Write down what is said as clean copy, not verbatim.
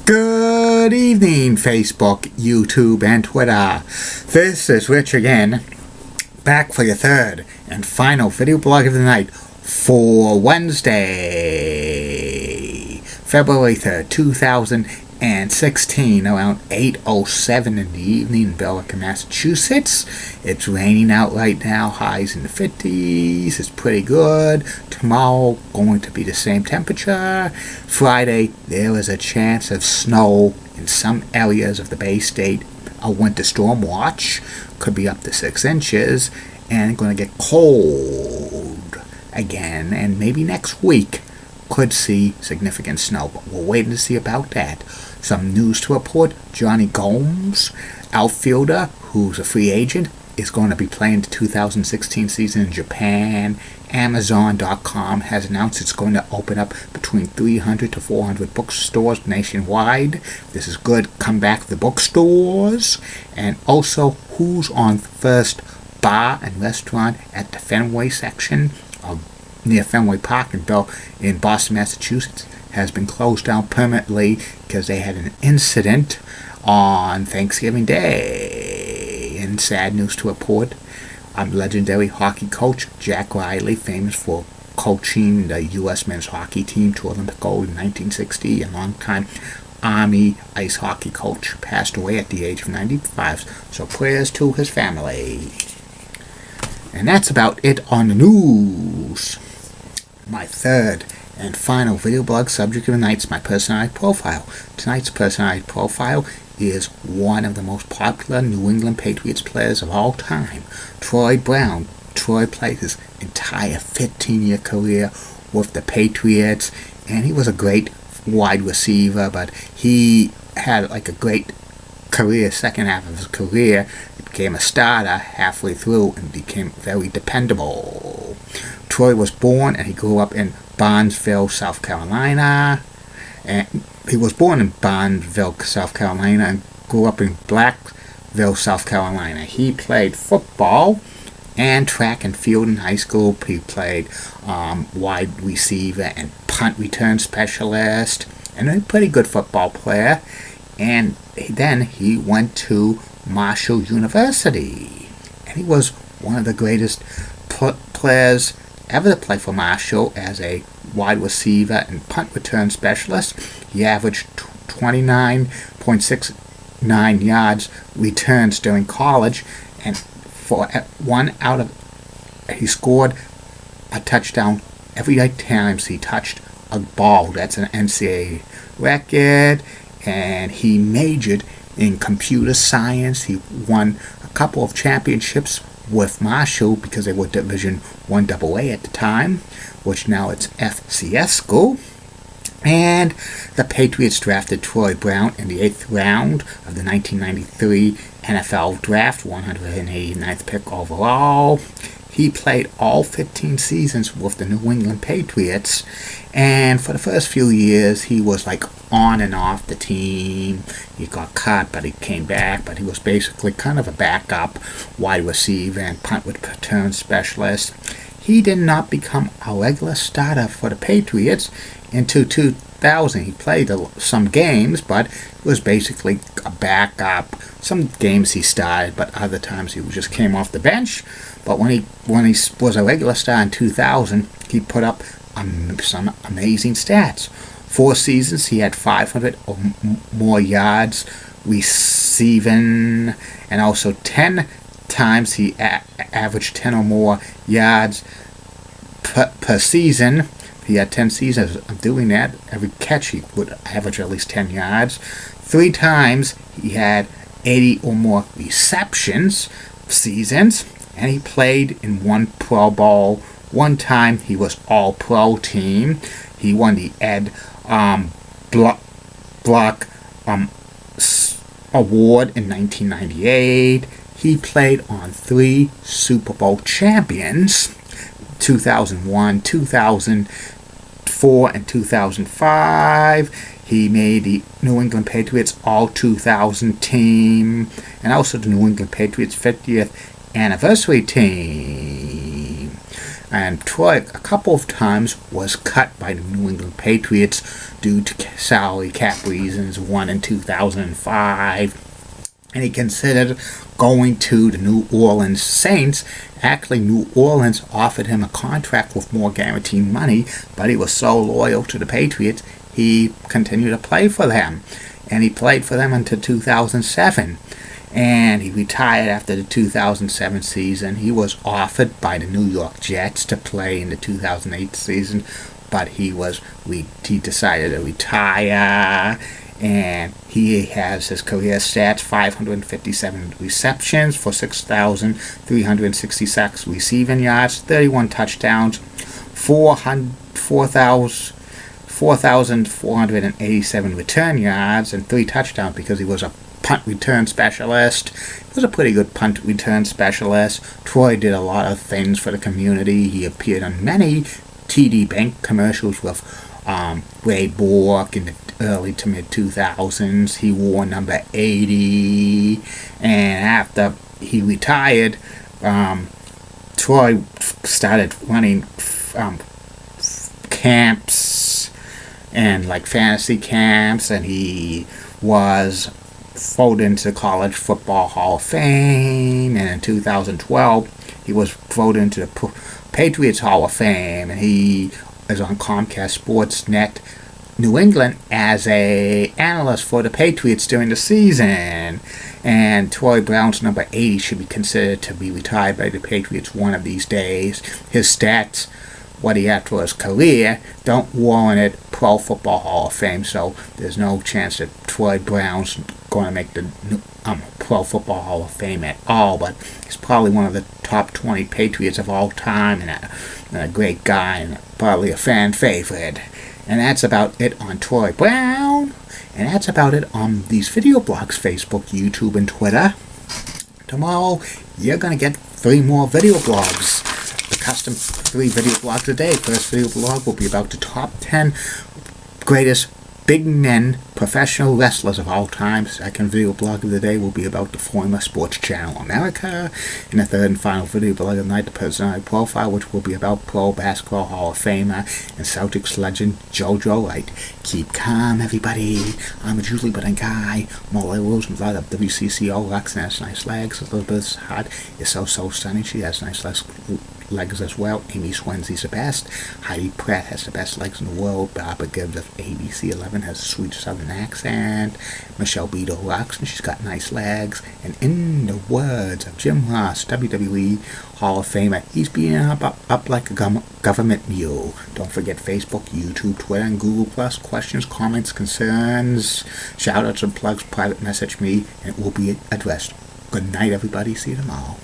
Good evening, Facebook, YouTube, and Twitter. This is Rich again, back for your third and final video blog of the night for Wednesday, February 3rd, 2016, around 8:07 in the evening in Billerica, Massachusetts. It's raining out right now, highs in the 50s. It's pretty good. Tomorrow, going to be the same temperature. Friday, there is a chance of snow in some areas of the Bay State. A winter storm watch could be up to 6 inches, and going to get cold again, and maybe next week could see significant snow, but we're waiting to see about that. Some news to report: Johnny Gomes, outfielder who's a free agent, is going to be playing the 2016 season in Japan. Amazon.com has announced it's going to open up between 300 to 400 bookstores nationwide. This is good. Come back to the bookstores. And also, who's on first bar and restaurant at the Fenway section of near Fenway Park in Boston, Massachusetts, has been closed down permanently because they had an incident on Thanksgiving Day. And sad news to report: legendary hockey coach Jack Riley, famous for coaching the U.S. men's hockey team to Olympic gold in 1960, a long-time Army ice hockey coach, passed away at the age of 95. So prayers to his family. And that's about it on the news. My third and final video blog subject of the night is my personality profile. Tonight's personality profile is one of the most popular New England Patriots players of all time, Troy Brown. Troy played his entire 15-year career with the Patriots, and he was a great wide receiver, but he had like a great career, second half of his career. He became a starter halfway through and became very dependable. Troy was born and he grew up in Barnesville, South Carolina. And he was born in Barnesville, South Carolina, and grew up in Blackville, South Carolina. He played football and track and field in high school. He played wide receiver and punt return specialist, and a pretty good football player. And then he went to Marshall University, and he was one of the greatest players ever to play for Marshall as a wide receiver and punt return specialist. He averaged 29.69 yards returns during college, and he scored a touchdown every 8 times he touched a ball. That's an NCAA record. And he majored in computer science. He won a couple of championships with Marshall because they were Division I AA at the time, which now it's FCS school. And the Patriots drafted Troy Brown in the 8th round of the 1993 NFL Draft, 189th pick overall. He played all 15 seasons with the New England Patriots, and for the first few years he was like on and off the team. He got cut, but he came back, but he was basically kind of a backup wide receiver and punt return specialist. He did not become a regular starter for the Patriots until 2000. He played some games, but it was basically a backup. Some games he started, but other times he just came off the bench. But when he was a regular star in 2000, he put up some amazing stats. 4 seasons, he had 500 or more yards receiving, and also 10 times he averaged 10 or more yards per season. He had 10 seasons of doing that. Every catch he would average at least 10 yards. 3 times he had 80 or more receptions seasons, and he played in 1 Pro Bowl. 1 time he was All-Pro team. He won the Ed Block Award in 1998. He played on 3 Super Bowl champions, 2001, 2004, and 2005. He made the New England Patriots All-2000 team, and also the New England Patriots 50th anniversary team. And Troy, a couple of times, was cut by the New England Patriots due to salary cap reasons, one in 2005. And he considered going to the New Orleans Saints. Actually, New Orleans offered him a contract with more guaranteed money, but he was so loyal to the Patriots, he continued to play for them. And he played for them until 2007. And he retired after the 2007 season. He was offered by the New York Jets to play in the 2008 season, but he decided to retire. And he has his career stats: 557 receptions for 6,366 receiving yards, 31 touchdowns, 4,487 return yards, and 3 touchdowns because he was a punt return specialist. He was a pretty good punt return specialist. Troy did a lot of things for the community. He appeared on many TD Bank commercials with Ray Bork in the early to mid 2000s. He wore number 80, and after he retired, Troy started running camps and like fantasy camps, and he was voted into the College Football Hall of Fame, and in 2012 he was voted into the Patriots Hall of Fame, and he is on Comcast Sportsnet New England as a analyst for the Patriots during the season. And Troy Brown's number 80 should be considered to be retired by the Patriots one of these days. His stats, what he had for his career, don't warrant it Pro Football Hall of Fame, so there's no chance that Troy Brown's going to make the Pro Football Hall of Fame at all, but he's probably one of the top 20 Patriots of all time, and a great guy, and probably a fan favorite. And that's about it on Troy Brown, and that's about it on these video blogs: Facebook, YouTube, and Twitter. Tomorrow, you're going to get 3 more video blogs. The custom 3 video blogs a day. First video blog will be about the top 10 greatest big men professional wrestlers of all time. Second video blog of the day will be about the former Sports Channel America. And the third and final video blog of the night, the personality profile, which will be about Pro Basketball Hall of Famer and Celtics legend JoJo Light. Keep calm, everybody. I'm a Julie Button guy. Molly Rosenblatt of WCCO. Roxanne has nice legs. Elizabeth's hot is so stunning. She has nice legs as well. Amy Swensy's the best. Heidi Pratt has the best legs in the world. Barbara Gibbs of ABC 11 has a sweet southern accent. Michelle Beadle rocks, and she's got nice legs. And in the words of Jim Ross, WWE Hall of Famer, he's being up like a government mule. Don't forget Facebook, YouTube, Twitter, and Google+. Questions, comments, concerns, shout-outs and plugs, private message me, and it will be addressed. Good night, everybody. See you tomorrow.